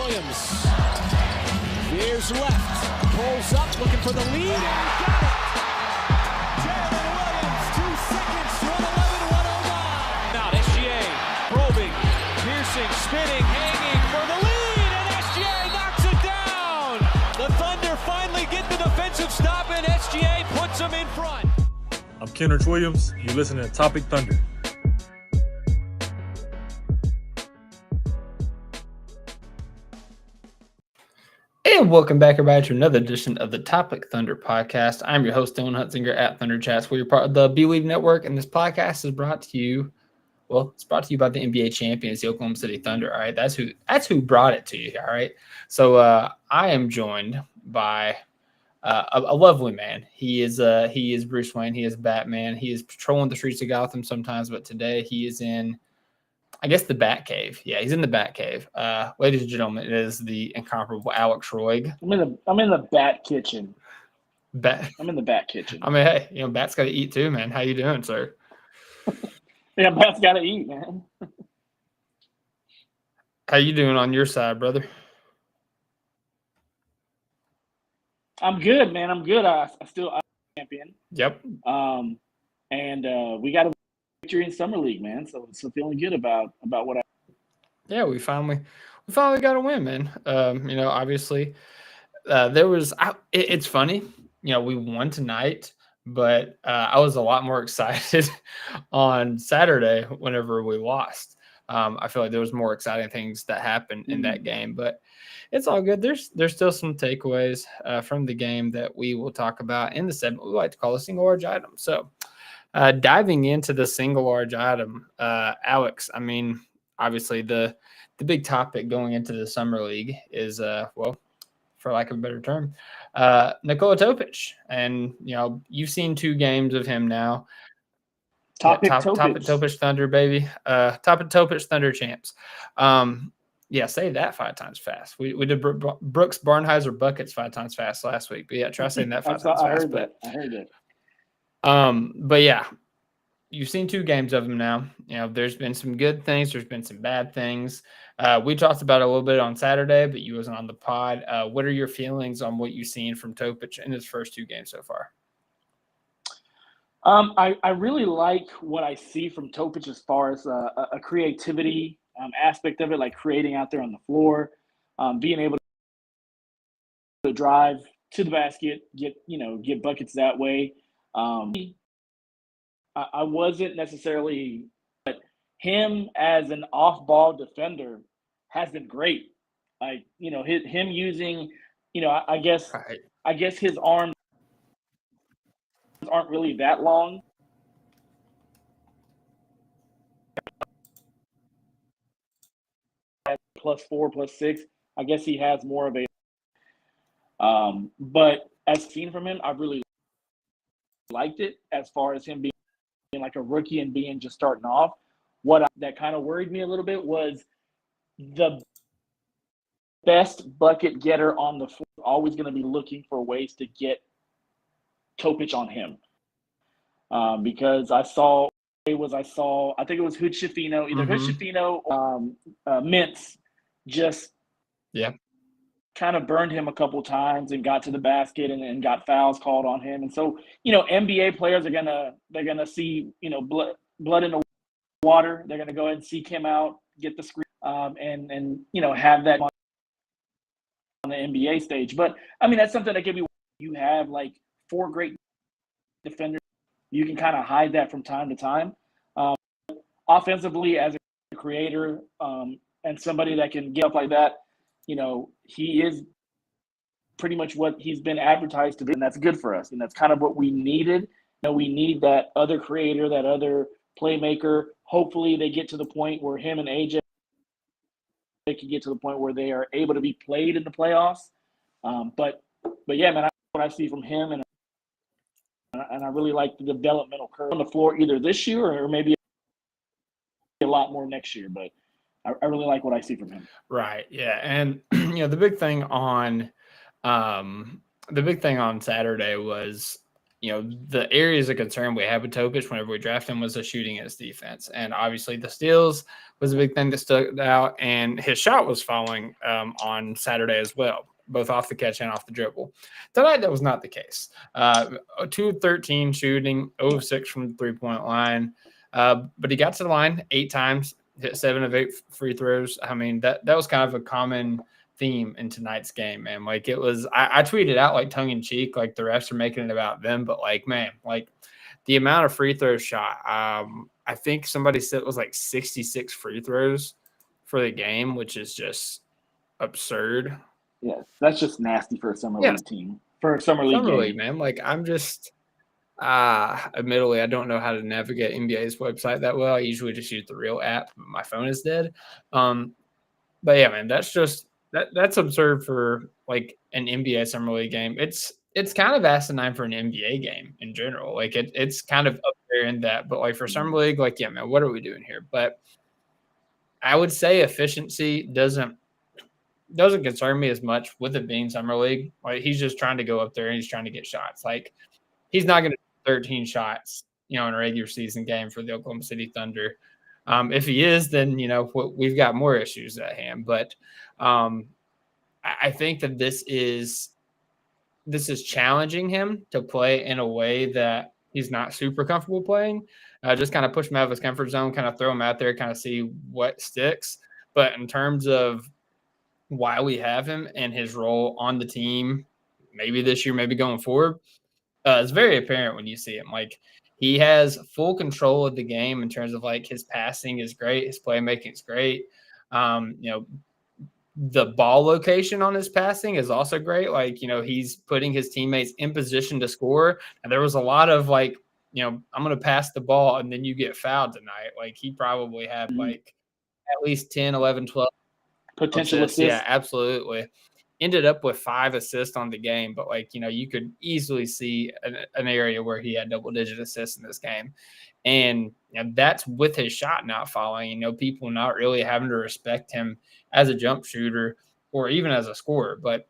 Williams veers left, pulls up, looking for the lead, and got it. Jalen Williams, 2 seconds to an 11-109. Now SGA probing, piercing, spinning, hanging for the lead, and SGA knocks it down. The Thunder finally get the defensive stop, and SGA puts them in front. I'm Kenrich Williams. You're listening to Topic Thunder. And welcome back, everybody, to another edition of the Topic Thunder podcast. I'm your host, Dylan Hutzinger at Thunder Chats. We're part of the GLeague Network, and this podcast is brought to you. Well, it's brought to you by the NBA champions, the Oklahoma City Thunder. All right, that's who brought it to you. All right, so I am joined by a lovely man. He is Bruce Wayne. He is Batman. He is patrolling the streets of Gotham sometimes, but today he is in, I guess, the Bat Cave. Yeah, he's in the Bat Cave. Ladies and gentlemen, it is the incomparable Alex Roig. I'm in the Bat Kitchen. I'm in the Bat Kitchen. I mean, hey, Bat's got to eat too, man. How you doing, sir? Yeah, Bat's got to eat, man. How you doing on your side, brother? I'm good, man. I'm good. I'm champion. Yep. And we got a victory in Summer League, man. So feeling good about what I. Yeah, we finally got a win, man. Obviously, there was. It's funny, we won tonight, but I was a lot more excited on Saturday whenever we lost. I feel like there was more exciting things that happened in that game, but it's all good. There's still some takeaways from the game that we will talk about in the segment we like to call a single large item. So diving into the single large item, Alex, I mean, obviously the big topic going into the Summer League is, for lack of a better term, Nikola Topic. And, you've seen 2 games of him now. Topic Topic Thunder, baby. Topic Thunder champs. Say that 5 times fast. We did Brooks Barnheiser buckets 5 times fast last week. But yeah, try saying that 5 times fast. I heard it. But yeah, you've seen 2 games of him now. There's been some good things. There's been some bad things. We talked about it a little bit on Saturday, but you wasn't on the pod. What are your feelings on what you've seen from Topic in his first 2 games so far? I really like what I see from Topic as far as a creativity aspect of it, like creating out there on the floor, being able to drive to the basket, get buckets that way. I wasn't necessarily, but him as an off-ball defender has been great. Like, him using, I guess his arms aren't really that long. +4, +6. I guess he has more of a. But as seen from him, I really liked it as far as him being like a rookie and being just starting off. That kind of worried me a little bit was the best bucket getter on the floor always going to be looking for ways to get Topic on him. Because I think it was Hood Schifino, either Hood Schifino or Mintz just kind of burned him a couple times and got to the basket and got fouls called on him. And so, NBA players are gonna see, blood in the water. They're gonna go ahead and seek him out, get the screen, and have that on the NBA stage. But I mean, that's something that can be. You have like 4 great defenders. You can kind of hide that from time to time. Offensively, as a creator and somebody that can get up like that, he is pretty much what he's been advertised to be, and that's good for us. And that's kind of what we needed. We need that other creator, that other playmaker. Hopefully they get to the point where him and AJ can get to the point where they are able to be played in the playoffs. But yeah, man, what I see from him, and I really like the developmental curve on the floor either this year or maybe a lot more next year. But I really like what I see from him. Right. Yeah. And the big thing on Saturday was the areas of concern we had with Topic whenever we drafted him was the shooting and his defense. And obviously the steals was a big thing that stood out, and his shot was falling on Saturday as well, both off the catch and off the dribble. Tonight, that was not the case. 2-13 shooting, 0-6 from the three-point line. But he got to the line 8 times, hit 7 of 8 free throws. I mean, that was kind of a common theme in tonight's game, man. Like, it was, I tweeted out like tongue in cheek, like the refs are making it about them, but like, man, like the amount of free throws shot, I think somebody said it was like 66 free throws for the game, which is just absurd. Yeah, that's just nasty for a summer league team. For a summer league man. Like, I'm just, admittedly, I don't know how to navigate NBA's website that well. I usually just use the real app, but my phone is dead. But yeah, man, that's absurd for like an NBA summer league game. It's kind of asinine for an NBA game in general. Like, it's kind of up there in that, but like for summer league, like, yeah, man, what are we doing here? But I would say efficiency doesn't concern me as much with it being summer league. Like, he's just trying to go up there and he's trying to get shots. Like, he's not going to do 13 shots, in a regular season game for the Oklahoma City Thunder. If he is, then, we've got more issues at hand. But I think that this is challenging him to play in a way that he's not super comfortable playing. Just kind of push him out of his comfort zone, kind of throw him out there, kind of see what sticks. But in terms of why we have him and his role on the team, maybe this year, maybe going forward, it's very apparent when you see him. Like, he has full control of the game in terms of like his passing is great, his playmaking is great. The ball location on his passing is also great. Like, he's putting his teammates in position to score. And there was a lot of like, I'm going to pass the ball and then you get fouled tonight. Like, he probably had like at least 10, 11, 12 potential assists. Yeah, absolutely. Ended up with 5 assists on the game, but like, you could easily see an area where he had double-digit assists in this game. And that's with his shot not falling, people not really having to respect him as a jump shooter or even as a scorer. But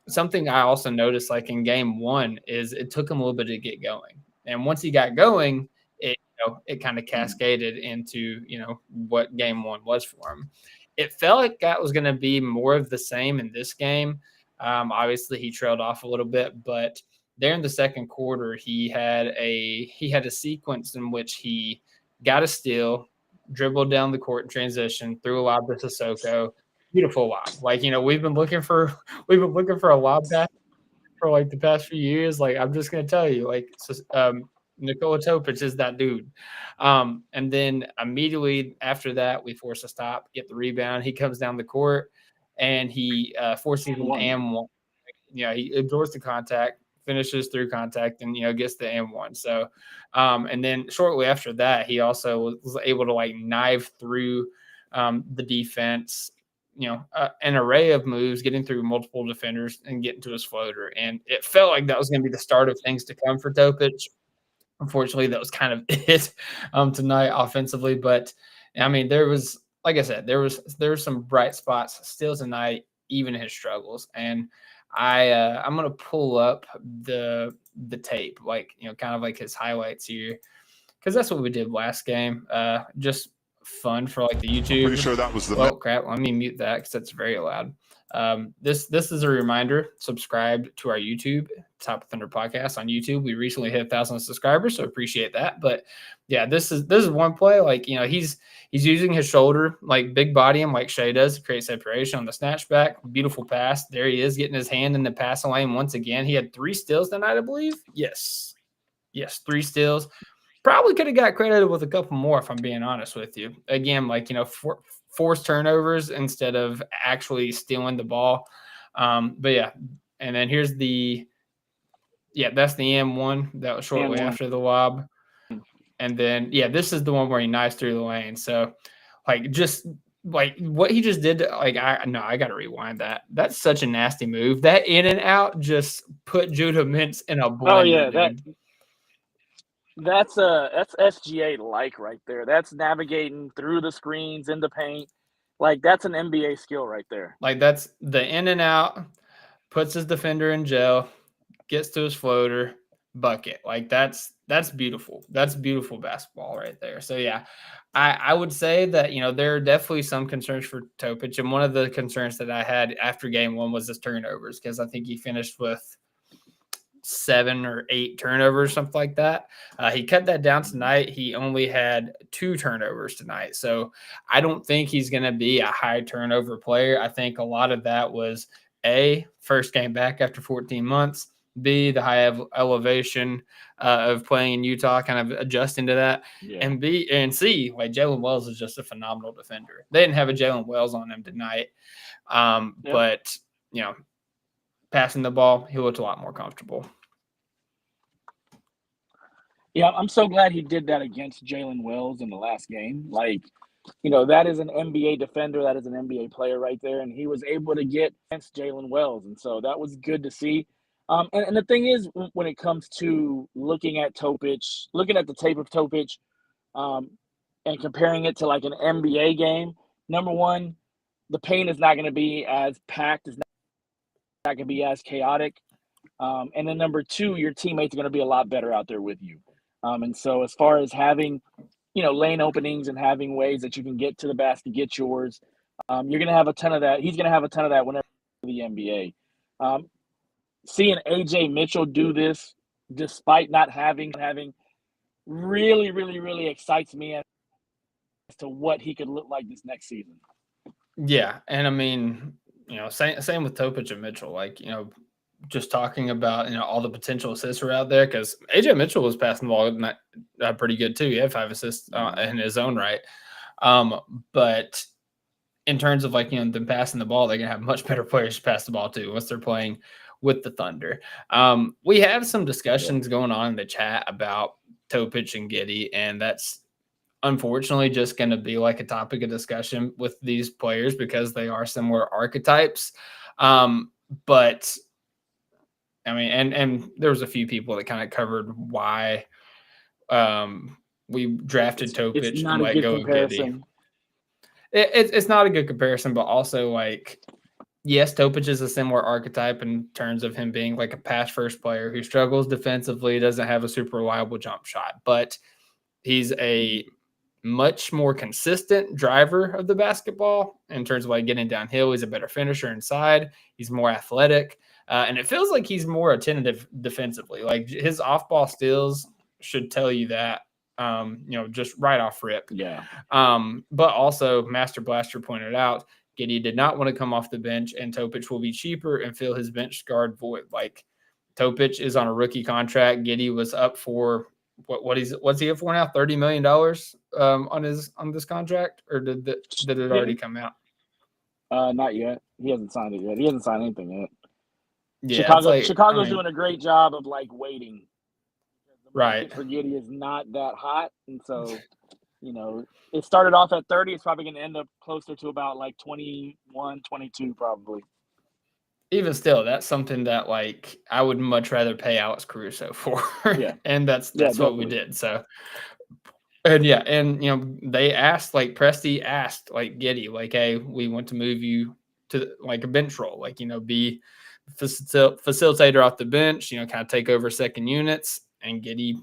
something I also noticed, like in game 1, is it took him a little bit to get going. And once he got going, it kind of cascaded into, what game 1 was for him. It felt like that was going to be more of the same in this game. Obviously, he trailed off a little bit, but there in the second quarter, he had a sequence in which he got a steal, dribbled down the court in transition, threw a lob to Sissoko. Beautiful lob. Like, we've been looking for a lob pass for like the past few years. Like, I'm just going to tell you, like, Nikola Topic is that dude. And then immediately after that, we force a stop, get the rebound. He comes down the court and he forces an and one. He absorbs the contact, finishes through contact, and gets the and one. So, and then shortly after that, he also was able to like knife through the defense. An array of moves, getting through multiple defenders and getting to his floater. And it felt like that was going to be the start of things to come for Topic. Unfortunately, that was kind of it tonight offensively. But I mean, there was, like I said, there were some bright spots still tonight, even his struggles. And I'm gonna pull up the tape, like kind of like his highlights here, because that's what we did last game. Just fun for like the YouTube. Pretty sure that was the. Oh crap! Let me mute that because that's very loud. This is a reminder. Subscribe to our YouTube, Top of Thunder Podcast on YouTube. We recently hit 1,000 subscribers, so appreciate that. But yeah, this is one play. Like he's using his shoulder, like big body him, like Shea does, to create separation on the snatchback. Beautiful pass. There he is, getting his hand in the passing lane once again. He had 3 steals tonight, I believe. Yes, 3 steals. Probably could have got credited with a couple more, if I'm being honest with you. Again, like forced turnovers instead of actually stealing the ball. But yeah, and then here's that's the M1 that was shortly after the lob. And then this is the one where he knifes through the lane. So just like what he just did, I got to rewind that. That's such a nasty move. That in and out just put Judah Mintz in a blender. Oh yeah, that's SGA like right there. That's navigating through the screens in the paint. Like that's an NBA skill right there. Like that's the in and out, puts his defender in jail, gets to his floater, bucket. Like that's beautiful. That's beautiful basketball right there. So yeah, I would say that, there are definitely some concerns for Topic. And one of the concerns that I had after game one was his turnovers, because I think he finished with 7 or 8 turnovers, something like that. He cut that down tonight. He only had 2 turnovers tonight. So I don't think he's going to be a high turnover player. I think a lot of that was A, first game back after 14 months, B, the high elevation of playing in Utah, kind of adjusting to that, and B and C, like Jalen Wells is just a phenomenal defender. They didn't have a Jalen Wells on him tonight, but passing the ball, he looked a lot more comfortable. Yeah, I'm so glad he did that against Jalen Wells in the last game. Like, that is an NBA defender. That is an NBA player right there. And he was able to get against Jalen Wells. And so that was good to see. And the thing is, when it comes to looking at Topic, looking at the tape of Topic, and comparing it to like an NBA game, number one, the paint is not going to be as packed. It's not going to be as chaotic. And then number two, your teammates are going to be a lot better out there with you. And so as far as having, lane openings and having ways that you can get to the basket, get yours, you're going to have a ton of that. He's going to have a ton of that whenever the NBA. Seeing Ajay Mitchell do this despite not having really, really, really excites me as to what he could look like this next season. Yeah, and I mean, same with Topic and Mitchell. Like, just talking about all the potential assists are out there, because Ajay Mitchell was passing the ball pretty good too. He had 5 assists in his own right. But in terms of them passing the ball, they're gonna have much better players to pass the ball to once they're playing with the Thunder. We have some discussions going on in the chat about Topic and Giddey, and that's unfortunately just going to be like a topic of discussion with these players because they are similar archetypes. But I mean, and there was a few people that kind of covered why we drafted Topic and let go of Giddey. It's not a good comparison, but also yes, Topic is a similar archetype in terms of him being like a pass first player who struggles defensively, doesn't have a super reliable jump shot, but he's a much more consistent driver of the basketball in terms of getting downhill. He's a better finisher inside. He's more athletic. And it feels like he's more attentive defensively. Like his off-ball steals should tell you that, just right off rip. Yeah. But also, Master Blaster pointed out, Giddey did not want to come off the bench, and Topic will be cheaper and fill his bench guard void. Like Topic is on a rookie contract. Giddey was up for what's he up for now? $30 million on this contract, or did it already come out? Not yet. He hasn't signed it yet. He hasn't signed anything yet. Yeah, Chicago's doing a great job of waiting. The right. for Giddey is not that hot, and so it started off at 30. It's probably going to end up closer to about 21, 22 probably. Even still, that's something that I would much rather pay Alex Caruso for. Yeah. And that's what we did. So, and they asked, Presti asked Giddey, hey, we want to move you to a bench role, be facilitator off the bench, kind of take over second units. And Giddey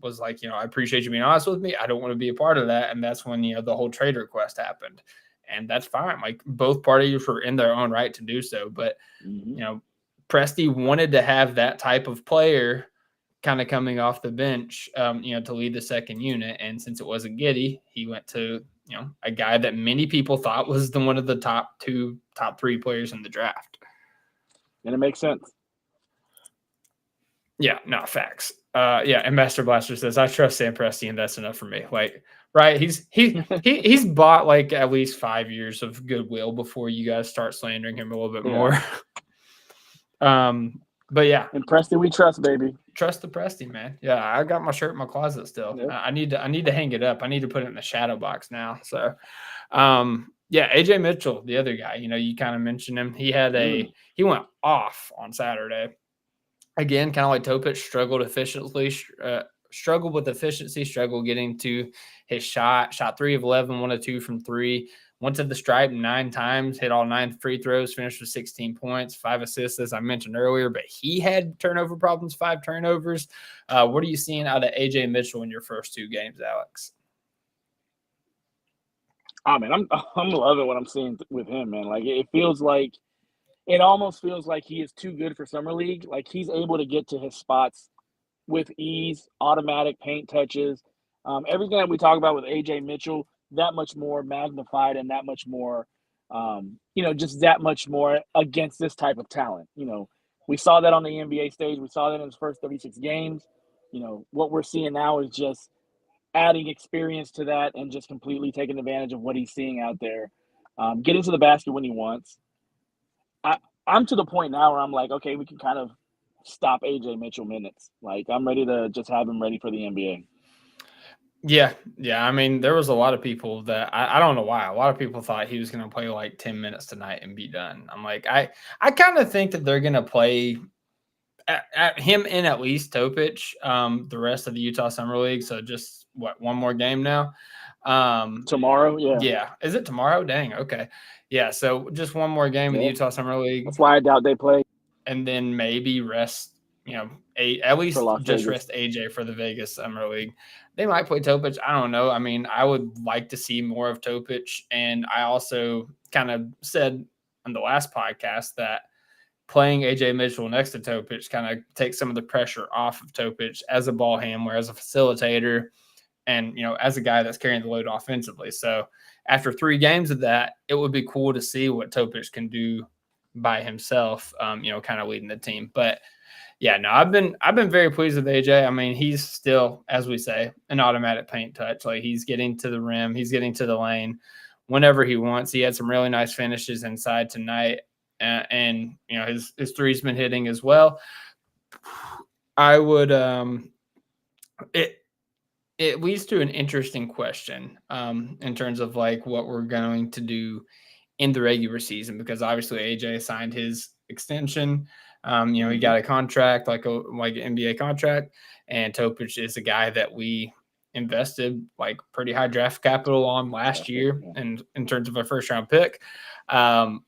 was I appreciate you being honest with me. I don't want to be a part of that. And that's when, the whole trade request happened. And that's fine. Both parties were in their own right to do so. But, Presti wanted to have that type of player kind of coming off the bench, to lead the second unit. And since it wasn't Giddey, he went to, a guy that many people thought was one of the top 3 players in the draft. And it makes sense. Yeah, no, facts. And Master Blaster says, I trust Sam Presti, and that's enough for me. Right. He's bought at least 5 years of goodwill before you guys start slandering him a little bit more. But yeah. And Presti, we trust, baby. Trust the Presti, man. Yeah, I got my shirt in my closet still. Yep. I need to hang it up. I need to put it in the shadow box now. So Ajay Mitchell, the other guy, you kind of mentioned him. He had he went off on Saturday. Again, kind of like Topic, struggled with efficiency, struggled getting to his shot 3 of 11, 1 of 2 from 3, went to the stripe 9 times, hit all 9 free throws, finished with 16 points, 5 assists, as I mentioned earlier, but he had turnover problems, 5 turnovers. What are you seeing out of AJ Mitchell in your first 2 games, Alex? Oh, man, I'm loving what I'm seeing with him, man. Like, it almost feels like he is too good for Summer League. Like, he's able to get to his spots with ease, automatic paint touches. Everything that we talk about with AJ Mitchell, that much more magnified and that much more, just that much more against this type of talent. We saw that on the NBA stage. We saw that in his first 36 games. What we're seeing now is just adding experience to that and just completely taking advantage of what he's seeing out there, getting to the basket when he wants. I'm to the point now where I'm like, okay, we can kind of stop AJ Mitchell minutes. Like, I'm ready to just have him ready for the NBA. Yeah. I mean, there was a lot of people that I don't know why. A lot of people thought he was going to play like 10 minutes tonight and be done. I'm like, I kind of think that they're going to play at him in at least Topic the rest of the Utah Summer League. So just one more game now. Tomorrow, yeah. Yeah. Is it tomorrow? Dang. Okay. Yeah. So just one more game of the Utah Summer League. That's why I doubt they play. And then maybe rest, at least just Vegas. rest AJ for the Vegas Summer League. They might play Topic. I don't know. I mean, I would like to see more of Topic. And I also kind of said on the last podcast that playing AJ Mitchell next to Topic kind of takes some of the pressure off of Topic as a ball handler, as a facilitator, and, as a guy that's carrying the load offensively. So after 3 games of that, it would be cool to see what Topic can do by himself, kind of leading the team. But yeah, no, I've been very pleased with AJ. I mean, he's still, as we say, an automatic paint touch. Like, he's getting to the rim, he's getting to the lane whenever he wants. He had some really nice finishes inside tonight, and his three's been hitting as well. I would it leads to an interesting question in terms of like what we're going to do in the regular season, because obviously AJ signed his extension. He got a contract like an NBA contract, and Topic is a guy that we invested like pretty high draft capital on last year, and in terms of a first round pick. And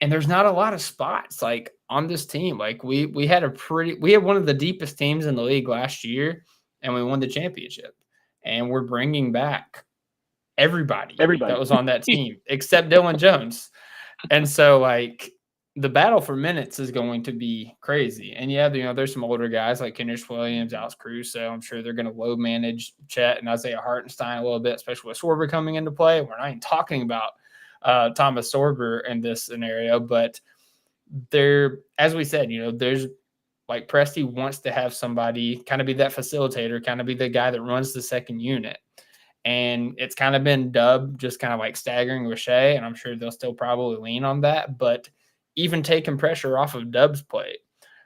there's not a lot of spots like on this team. Like we had one of the deepest teams in the league last year, and we won the championship. And we're bringing back everybody that was on that team except Dylan Jones. And so like the battle for minutes is going to be crazy. And yeah, there's some older guys like Kenrich Williams, Alex Cruz. So I'm sure they're going to load manage Chet and Isaiah Hartenstein a little bit, especially with Sorber coming into play. We're not even talking about Thomas Sorber in this scenario, but as we said, there's like Presti wants to have somebody kind of be that facilitator, kind of be the guy that runs the second unit. And it's kind of been Dub just kind of like staggering with Shea, and I'm sure they'll still probably lean on that. But even taking pressure off of Dub's plate,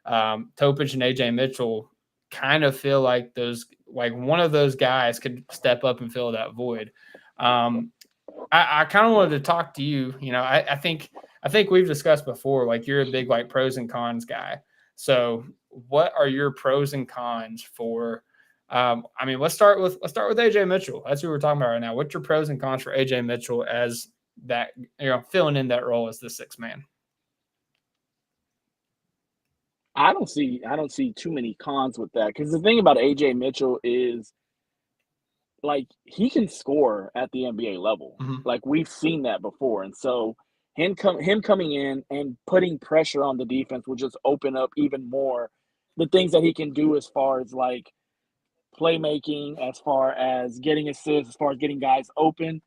Topic and AJ Mitchell kind of feel like one of those guys could step up and fill that void. I kind of wanted to talk to you. I think we've discussed before, like you're a big like pros and cons guy. So what are your pros and cons for? Let's start with AJ Mitchell. That's who we're talking about right now. What's your pros and cons for AJ Mitchell as that, filling in that role as the sixth man? I don't see too many cons with that, because the thing about AJ Mitchell is like he can score at the NBA level. Mm-hmm. Like we've seen that before, and so him coming in and putting pressure on the defense will just open up even more the things that he can do as far as like playmaking, as far as getting assists, as far as getting guys open.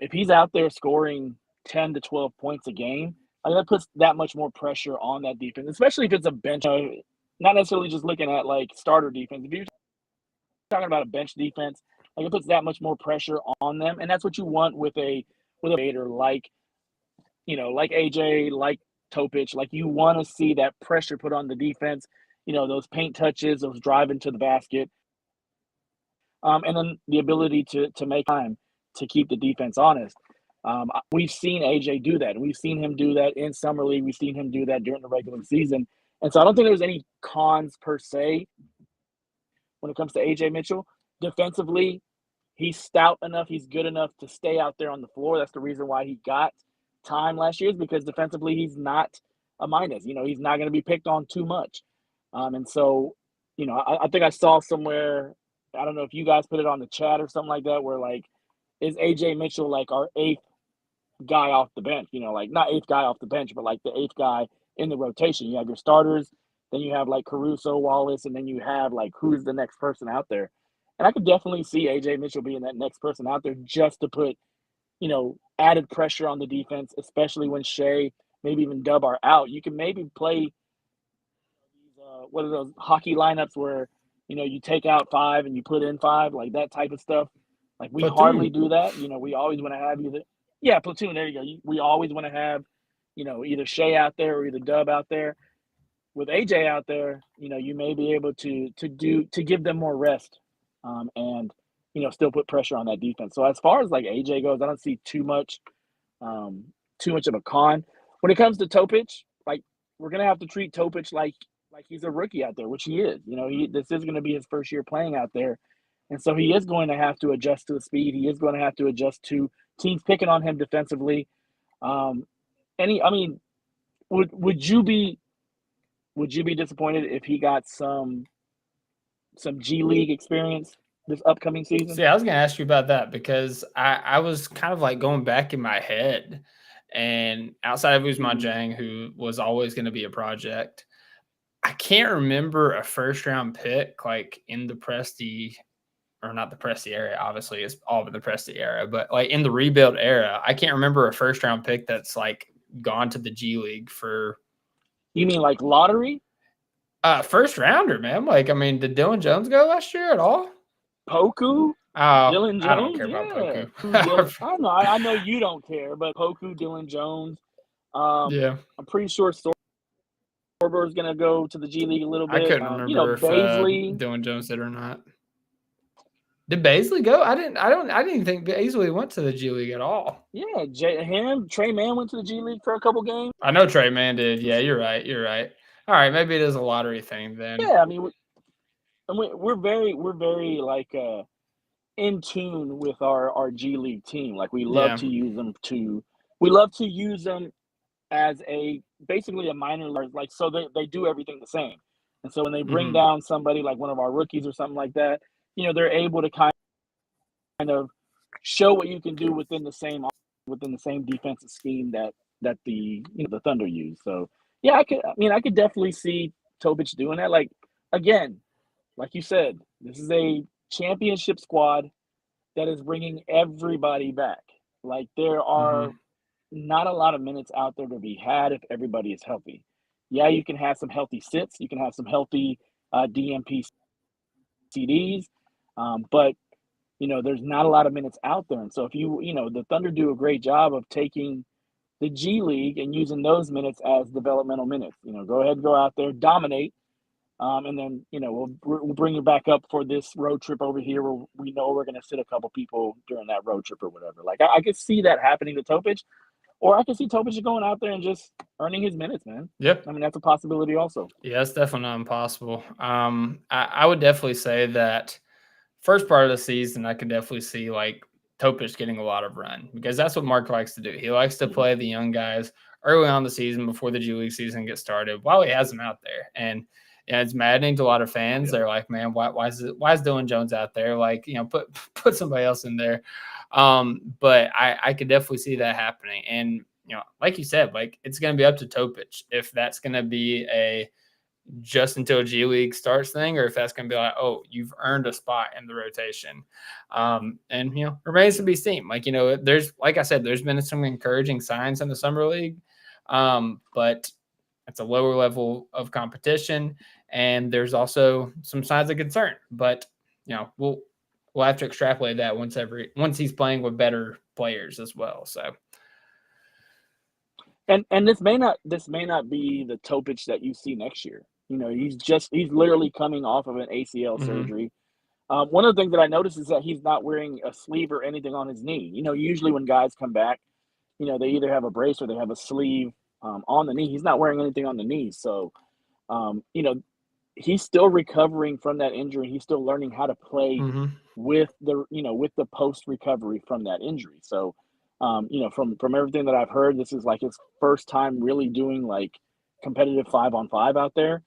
If he's out there scoring 10 to 12 points a game, like that puts that much more pressure on that defense, especially if it's a bench. Not necessarily just looking at like starter defense. If you're talking about a bench defense, like it puts that much more pressure on them, and that's what you want with a leader like AJ, like Topic. Like you want to see that pressure put on the defense. Those paint touches, those driving to the basket. And then the ability to make time to keep the defense honest. We've seen AJ do that. We've seen him do that in Summer League. We've seen him do that during the regular season. And so I don't think there's any cons per se when it comes to AJ Mitchell. Defensively, he's stout enough, he's good enough to stay out there on the floor. That's the reason why he got time last year, is because defensively he's not a minus. He's not going to be picked on too much. And so, I think I saw somewhere, I don't know if you guys put it on the chat or something like that, where like, is AJ Mitchell like our eighth guy off the bench? Like not eighth guy off the bench, but like the eighth guy in the rotation. You have your starters, then you have like Caruso, Wallace, and then you have like who's the next person out there. And I could definitely see AJ Mitchell being that next person out there just to put, added pressure on the defense, especially when Shea, maybe even Dub are out. You can maybe play what are those hockey lineups where, you take out 5 and you put in 5, like that type of stuff. Like we Platoon. hardly do that. We always want to have platoon. There you go. We always want to have, either Shea out there or either Dub out there. With AJ out there, you may be able to give them more rest, and still put pressure on that defense. So as far as like AJ goes, I don't see too much of a con. When it comes to Topic, like we're gonna have to treat Topic like he's a rookie out there, which he is. This is going to be his first year playing out there, and so he is going to have to adjust to the speed. He is going to have to adjust to teams picking on him defensively. Would you be disappointed if he got some G League experience this upcoming season? See, I was going to ask you about that because I was kind of like going back in my head, and outside of Ousmane Dieng, who was always going to be a project, I can't remember a first-round pick like in the Presti, or not the Presti era. Obviously, it's all in the Presti era, but like in the rebuild era, I can't remember a first-round pick that's like gone to the G League for. You mean like lottery? First rounder, man. Like, I mean, did Dylan Jones go last year at all? Poku? Oh, Dylan Jones? I don't care about Poku. I know. I know you don't care, but Poku, Dylan Jones. Yeah. I'm pretty sure Sorber's going to go to the G League a little bit. I couldn't remember if Dylan Jones did or not. Did Baisley go? I didn't even think Baisley went to the G League at all. Yeah, Trey Mann went to the G League for a couple games. I know Trey Mann did. Yeah, you're right. All right, maybe it is a lottery thing then. Yeah, I mean, we're very like in tune with our G League team. Like we love to use them as basically a minor league, like so they do everything the same. And so when they bring down somebody like one of our rookies or something like that, they're able to kind of show what you can do within the same defensive scheme that the Thunder use. So yeah, I could definitely see Topic doing that. Like again, like you said, this is a championship squad that is bringing everybody back. Like there are not a lot of minutes out there to be had if everybody is healthy. Yeah, you can have some healthy sits, you can have some healthy DMP CDs, but there's not a lot of minutes out there. And so if the Thunder do a great job of taking the G League and using those minutes as developmental minutes. Go ahead and go out there, dominate, and then we'll bring you back up for this road trip over here where we know we're going to sit a couple people during that road trip or whatever. Like I could see that happening to Topic, or I could see Topic going out there and just earning his minutes, man. Yep. I mean, that's a possibility also. Yeah, it's definitely not impossible. I would definitely say that first part of the season, I could definitely see like Topic getting a lot of run because that's what Mark likes to do. He likes to play the young guys early on the season before the G League season gets started while he has them out there. And it's maddening to a lot of fans. They're like, man, why is Dylan Jones out there? Like, put somebody else in there. But I could definitely see that happening. And, like you said, like it's going to be up to Topic if that's going to be a just until G League starts thing, or if that's going to be like, oh, you've earned a spot in the rotation. And, remains to be seen. Like, there's, like I said, there's been some encouraging signs in the summer league, but it's a lower level of competition. And there's also some signs of concern, but, we'll have to extrapolate that once he's playing with better players as well. So. And this may not be the Topic that you see next year. He's literally coming off of an ACL surgery. One of the things that I noticed is that he's not wearing a sleeve or anything on his knee. Usually when guys come back, they either have a brace or they have a sleeve on the knee. He's not wearing anything on the knee. So, he's still recovering from that injury. He's still learning how to play with the post recovery from that injury. So, from everything that I've heard, this is like his first time really doing like competitive 5-on-5 out there.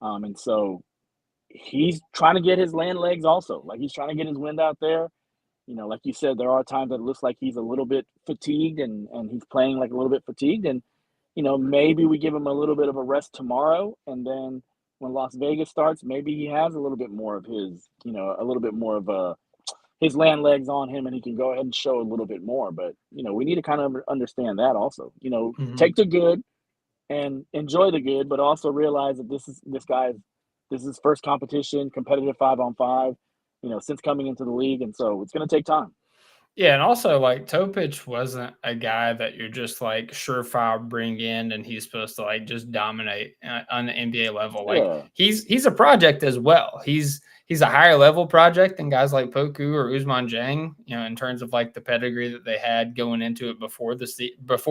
And so he's trying to get his land legs also. Like he's trying to get his wind out there. Like you said, there are times that it looks like he's a little bit fatigued and he's playing like a little bit fatigued. And, maybe we give him a little bit of a rest tomorrow. And then when Las Vegas starts, maybe he has a little bit more of his land legs on him and he can go ahead and show a little bit more. But, we need to kind of understand that also. Take the good and enjoy the good, but also realize that this is his first competition, competitive 5-on-5, since coming into the league. And so it's going to take time. Yeah, and also like Topic wasn't a guy that you're just like surefire bring in and he's supposed to like just dominate on the NBA level. Like he's a project as well. He's a higher level project than guys like Poku or Ousmane Dieng, in terms of like the pedigree that they had going into it before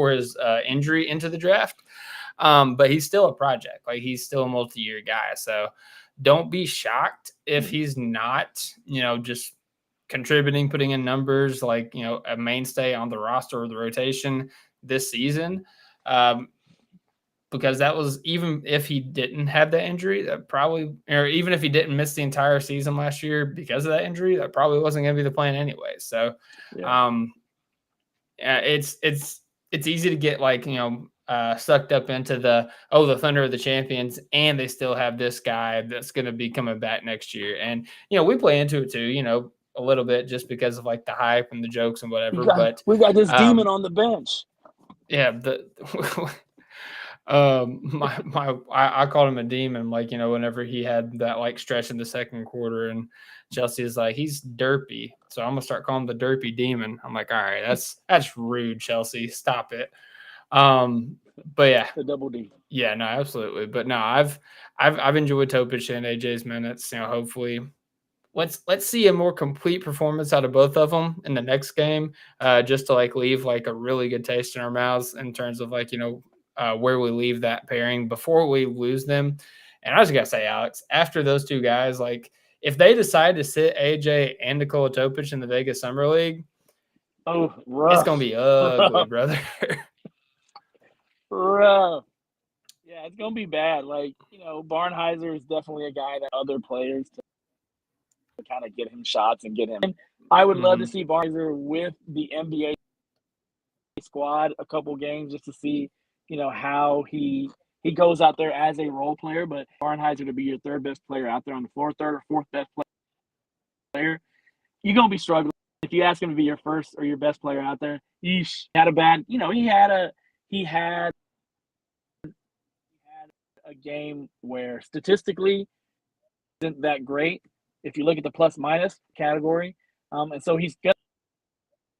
his injury into the draft. But he's still a project. Like he's still a multi-year guy. So don't be shocked if he's not, just contributing, putting in numbers, like, a mainstay on the roster or the rotation this season. Because that was, even if he didn't have that injury, that probably, or even if he didn't miss the entire season last year because of that injury, that probably wasn't going to be the plan anyway. So, it's easy to get like, sucked up into the Thunder are the champions and they still have this guy that's going to be coming back next year. And, we play into it too, a little bit just because of like the hype and the jokes and whatever. But we got this demon on the bench. Yeah. I called him a demon, like, whenever he had that like stretch in the second quarter, and Chelsea is like, he's derpy. So I'm gonna start calling him the derpy demon. I'm like, all right, that's rude, Chelsea. Stop it. But yeah, the double D. Yeah, no, absolutely. But no, I've enjoyed Topic and AJ's minutes. Hopefully let's see a more complete performance out of both of them in the next game, just to like leave like a really good taste in our mouths in terms of like, where we leave that pairing before we lose them. And I just gotta say, Alex, after those two guys, like if they decide to sit AJ and Nikola Topic in the Vegas Summer League, it's gonna be ugly, brother. Rough. Yeah, it's gonna be bad. Like, Barnheiser is definitely a guy that other players to kind of get him shots and get him. And I would love to see Barnheiser with the NBA squad a couple games just to see, how he goes out there as a role player. But Barnheiser to be your third best player out there on the floor, third or fourth best player, you're gonna be struggling. If you ask him to be your first or your best player out there, he had a bad, he had a game where statistically isn't that great if you look at the plus minus category. And so he's going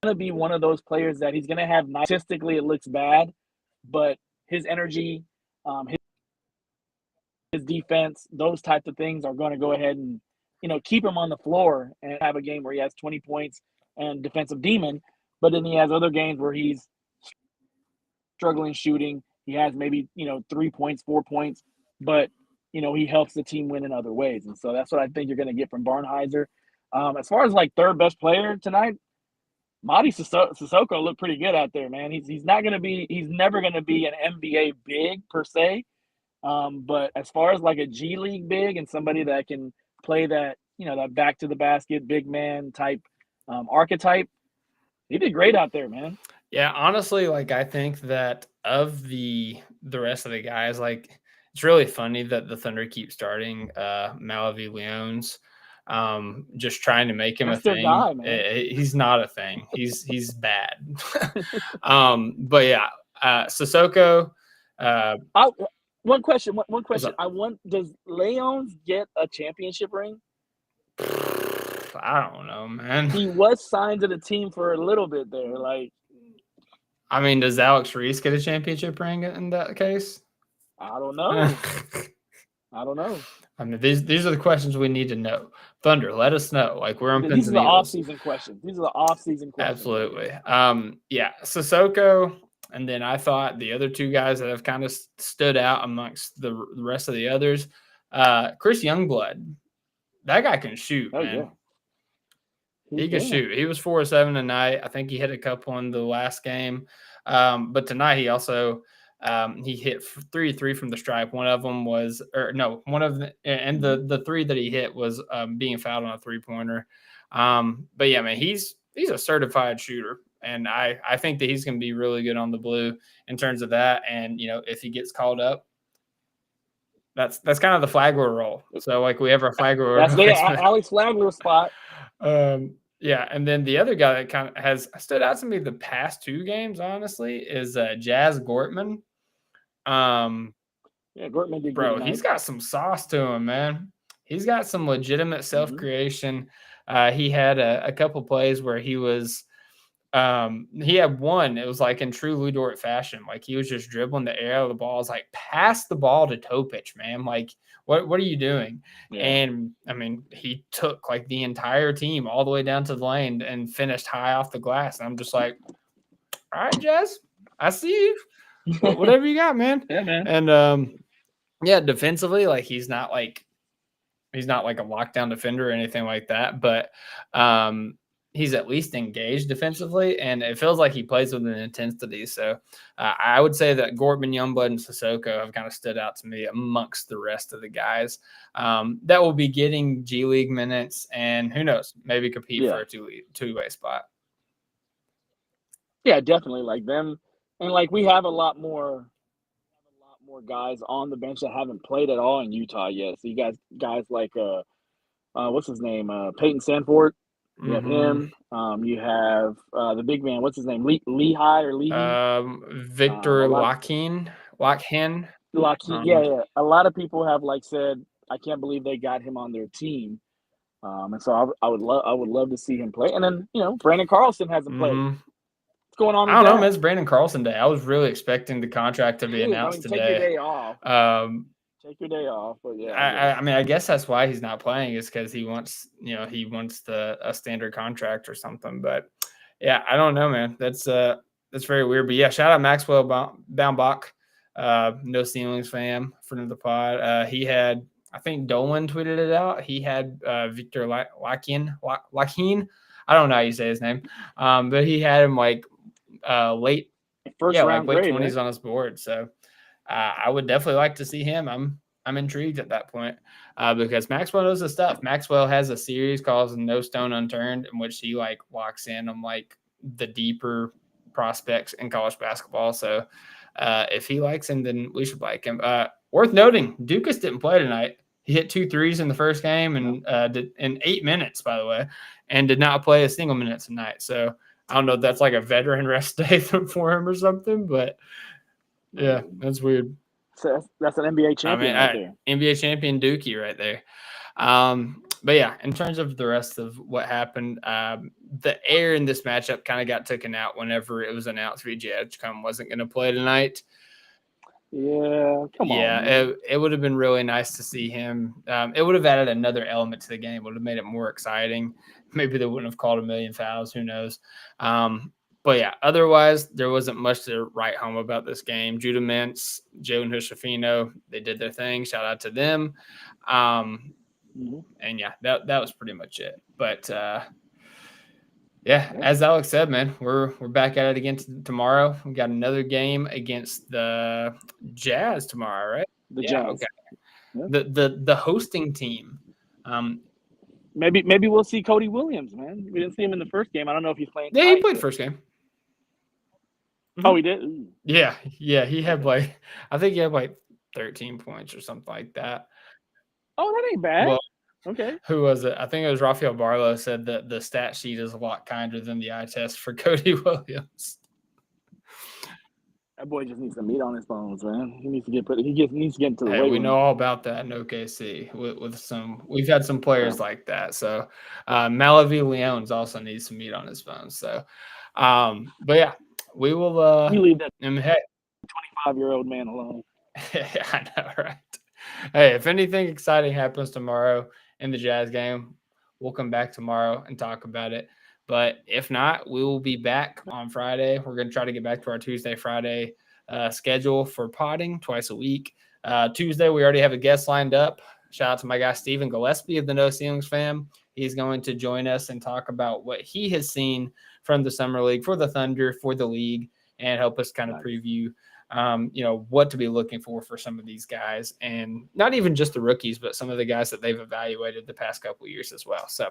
to be one of those players that he's going to have statistically it looks bad, but his energy, his defense, those types of things are going to go ahead and, keep him on the floor and have a game where he has 20 points and defensive demon. But then he has other games where he's struggling shooting. He has maybe, 3 points, 4 points, but, he helps the team win in other ways. And so that's what I think you're going to get from Barnheiser. As far as like third best player tonight, Mady Sissoko looked pretty good out there, man. He's never going to be an NBA big per se. But as far as like a G League big and somebody that can play that, that back to the basket, big man type archetype, he did great out there, man. Yeah, honestly, like I think that of the rest of the guys, like it's really funny that the Thunder keep starting Malavi Leones, just trying to make him a thing. Guy, man. He's not a thing. He's bad. But yeah, Sissoko. One question. Does Leones get a championship ring? I don't know, man. He was signed to the team for a little bit there. Like, I mean, does Alex Reese get a championship ring in that case? I don't know. I mean, these are the questions we need to know. Thunder, let us know. Like we're on pins and needles. These are the off-season questions. Absolutely. Yeah, Sissoko, and then I thought the other two guys that have kind of stood out amongst the rest of the others, Chris Youngblood, that guy can shoot, Oh, man. yeah. He can shoot. He was 4 of 7 tonight. I think he hit a couple in the last game. But tonight he also he hit 3 from the stripe. One of them was, or no, one of the, and the 3 that he hit was being fouled on a 3-pointer. But yeah, man, he's a certified shooter. And I think that he's going to be really good on the blue in terms of that. And, if he gets called up, that's kind of the Flagler role. So, like, we have our Flagler. That's the Alex Flagler spot. Yeah, and then the other guy that kind of has stood out to me the past 2 games, honestly, is Jazz Gortman. Yeah, Gortman did bro, good he's got some sauce to him, man. He's got some legitimate self-creation. He had a couple plays where he was he had one, it was like in true Lou Dort fashion. Like, he was just dribbling the air out of the ball. It's like, pass the ball to Topic, man. Like, what are you doing? Yeah. And I mean, he took like the entire team all the way down to the lane and finished high off the glass. And I'm just like, all right, Jazz, I see you. Whatever you got, man. Yeah, man. And yeah, defensively, like, he's not like a lockdown defender or anything like that, but he's at least engaged defensively, and it feels like he plays with an intensity. So I would say that Gortman, Youngblood, and Sissoko have kind of stood out to me amongst the rest of the guys that will be getting G League minutes, and who knows, maybe compete for a two-way spot. Yeah, definitely. Like them, and like we have a lot more guys on the bench that haven't played at all in Utah yet. So you guys like what's his name? Peyton Sanford. You have him. You have the big man. What's his name? Lehigh or Lehigh? Victor Lockheed. Lockheed. Yeah. A lot of people have said, I can't believe they got him on their team. And so I would love to see him play. And then Brandon Carlson hasn't played. What's going on? I don't know, man. It's Brandon Carlson Day. I was really expecting the contract to be announced today. Take your day off. Take your day off, but yeah. I mean, I guess that's why he's not playing, is because he wants a standard contract or something. But yeah, I don't know, man. That's very weird. But yeah, shout out Maxwell Baumbach, No Ceilings fam, friend of the pod. He had, I think Dolan tweeted it out. He had Victor Lockheed. I don't know how you say his name, but he had him late first round, late 20s on his board. So. I would definitely like to see him. I'm intrigued at that point because Maxwell knows his stuff. Maxwell has a series called No Stone Unturned, in which he locks in on the deeper prospects in college basketball. So if he likes him, then we should like him. Worth noting, Dukas didn't play tonight. He hit 2 threes in the first game and did in 8 minutes, by the way, and did not play a single minute tonight. So I don't know if that's like a veteran rest day for him or something, but. Yeah, that's weird. So that's an NBA champion right there. NBA champion Dookie right there. But yeah, in terms of the rest of what happened, the air in this matchup kind of got taken out whenever it was announced VJ Edgecombe wasn't going to play tonight. Yeah, come on. Yeah, it would have been really nice to see him. It would have added another element to the game. It would have made it more exciting. Maybe they wouldn't have called a million fouls. Who knows? But yeah, otherwise, there wasn't much to write home about this game. Judah Mintz, Joe and Hushafino, they did their thing. Shout out to them. And yeah, that was pretty much it. But yeah, as Alex said, man, we're back at it again tomorrow. We got another game against the Jazz tomorrow, right? The Jazz. Okay. Yeah. The hosting team. Maybe we'll see Cody Williams, man. We didn't see him in the first game. I don't know if he's playing. Yeah, he played first game. Oh, he did? Ooh. Yeah. He had I think he had 13 points or something like that. Oh, that ain't bad. Well, okay. Who was it? I think it was Rafael Barlow said that the stat sheet is a lot kinder than the eye test for Cody Williams. That boy just needs some meat on his bones, man. He needs to get into the weight room. We know all about that in OKC we've had some players like that. So Malavi Leones also needs some meat on his bones. So but yeah, we will you leave that 25-year-old man alone. I know, right? Hey, if anything exciting happens tomorrow in the Jazz game, we'll come back tomorrow and talk about it. But if not, we will be back on Friday. We're going to try to get back to our Tuesday, Friday schedule for potting twice a week. Tuesday, we already have a guest lined up. shout out to my guy Stephen Gillespie of the No Ceilings fam. He's going to join us and talk about what he has seen from the Summer League for the Thunder, for the league, and help us kind of preview, what to be looking for some of these guys, and not even just the rookies, but some of the guys that they've evaluated the past couple of years as well. So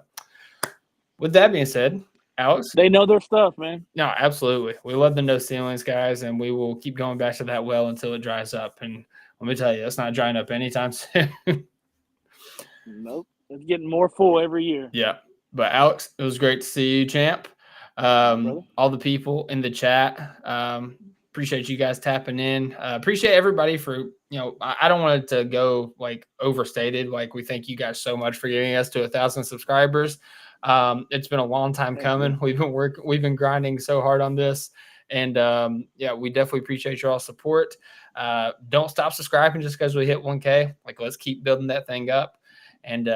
with that being said, Alex, they know their stuff, man. No, absolutely. We love the No Ceilings guys, and we will keep going back to that well until it dries up. And let me tell you, it's not drying up anytime soon. Nope. It's getting more full every year. Yeah. But Alex, it was great to see you, champ. All the people in the chat, appreciate you guys tapping in. Appreciate everybody for, I don't want it to go overstated. We thank you guys so much for getting us to 1,000 subscribers. It's been a long time coming. We've been grinding so hard on this, and we definitely appreciate your all support. Don't stop subscribing just because we hit 1K. Let's keep building that thing up. And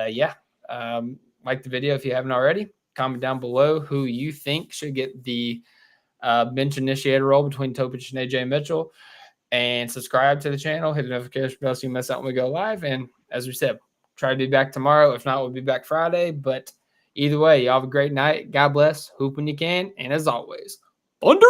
like the video if you haven't already. Comment down below who you think should get the bench initiator role between Topic and Ajay Mitchell, and subscribe to the channel. Hit the notification bell so you miss out when we go live. And as we said, try to be back tomorrow. If not, we'll be back Friday. But either way, y'all have a great night. God bless. Hoop when you can. And as always, Thunder.